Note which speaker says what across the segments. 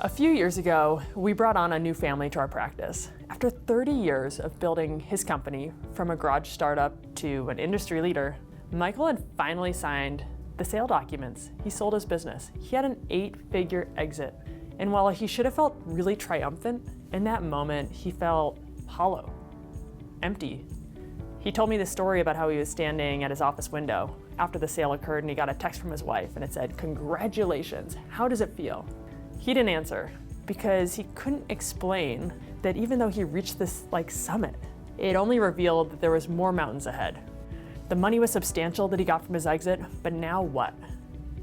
Speaker 1: A few years ago, we brought on a new family to our practice. After 30 years of building his company from a garage startup to an industry leader, Michael had finally signed the sale documents. He sold his business. He had an 8-figure exit. And while he should have felt really triumphant, in that moment, he felt hollow, empty. He told me the story about how he was standing at his office window after the sale occurred and he got a text from his wife and it said, "Congratulations, how does it feel?" He didn't answer because he couldn't explain that even though he reached this summit, it only revealed that there was more mountains ahead. The money was substantial that he got from his exit, but now what?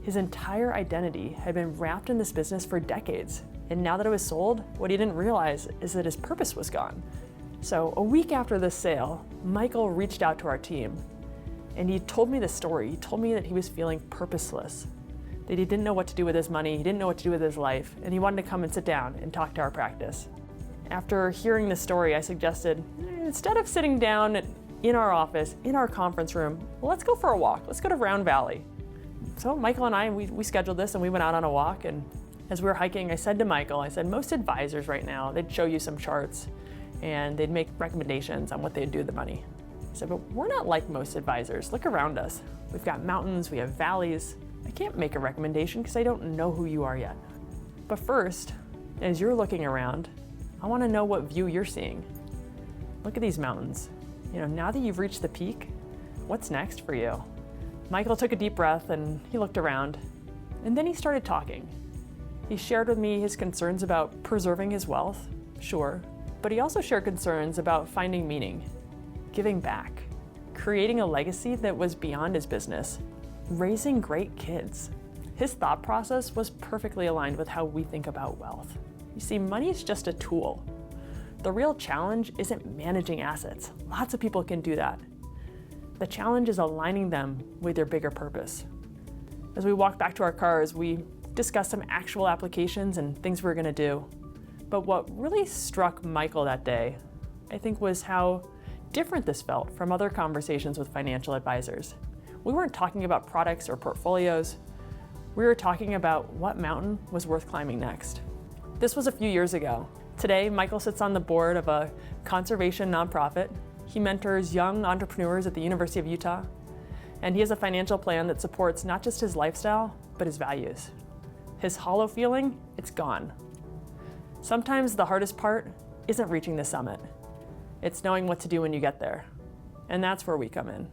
Speaker 1: His entire identity had been wrapped in this business for decades, and now that it was sold, what he didn't realize is that his purpose was gone. So a week after this sale, Michael reached out to our team, and he told me this story. He told me that he was feeling purposeless, that he didn't know what to do with his money, he didn't know what to do with his life, and he wanted to come and sit down and talk to our practice. After hearing this story, I suggested, instead of sitting down in our office, in our conference room, let's go for a walk. Let's go to Round Valley. So Michael and I, we scheduled this and we went out on a walk, and as we were hiking, I said to Michael, most advisors right now, they'd show you some charts and they'd make recommendations on what they'd do with the money. I said, but we're not like most advisors. Look around us. We've got mountains, we have valleys. I can't make a recommendation because I don't know who you are yet. But first, as you're looking around, I want to know what view you're seeing. Look at these mountains. Now that you've reached the peak, what's next for you? Michael took a deep breath and he looked around, and then he started talking. He shared with me his concerns about preserving his wealth, sure, but he also shared concerns about finding meaning, giving back, creating a legacy that was beyond his business, raising great kids. His thought process was perfectly aligned with how we think about wealth. You see, money is just a tool. The real challenge isn't managing assets. Lots of people can do that. The challenge is aligning them with your bigger purpose. As we walked back to our cars, we discussed some actual applications and things we were gonna do. But what really struck Michael that day, I think, was how different this felt from other conversations with financial advisors. We weren't talking about products or portfolios. We were talking about what mountain was worth climbing next. This was a few years ago. Today, Michael sits on the board of a conservation nonprofit. He mentors young entrepreneurs at the University of Utah, and he has a financial plan that supports not just his lifestyle, but his values. His hollow feeling, it's gone. Sometimes the hardest part isn't reaching the summit. It's knowing what to do when you get there. And that's where we come in.